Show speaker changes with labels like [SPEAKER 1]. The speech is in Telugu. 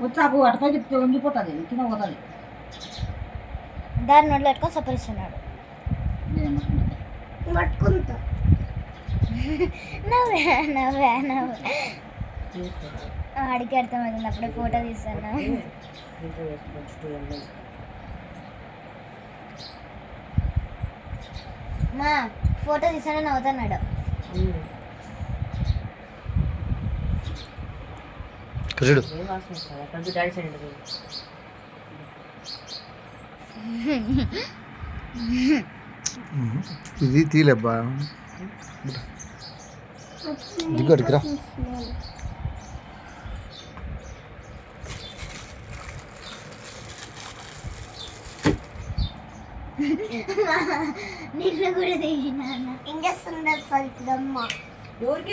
[SPEAKER 1] వచ్చాకు అటుపై చెప్తే వంగిపోతుంది కింద పోతుంది.
[SPEAKER 2] దాన్ని నోట్లో పెట్టుకొని సపరిస్తున్నాడు.
[SPEAKER 3] పట్టుకుంటా
[SPEAKER 2] నవ్వే నవ్వే నవ్వే ఆడికి అర్థమవుతుంది. అప్పుడే ఫోటో తీస్తాను. మా ఫోటో తీస్తాను నవ్వుతున్నాడు.
[SPEAKER 4] చూడు ఇది తీలేబ్బా దిగ్గడికి రా.
[SPEAKER 2] నిన్ను కూడా తీసిన
[SPEAKER 3] ఇంకేస్తుండే సరిగ్గా
[SPEAKER 1] ఎవరికి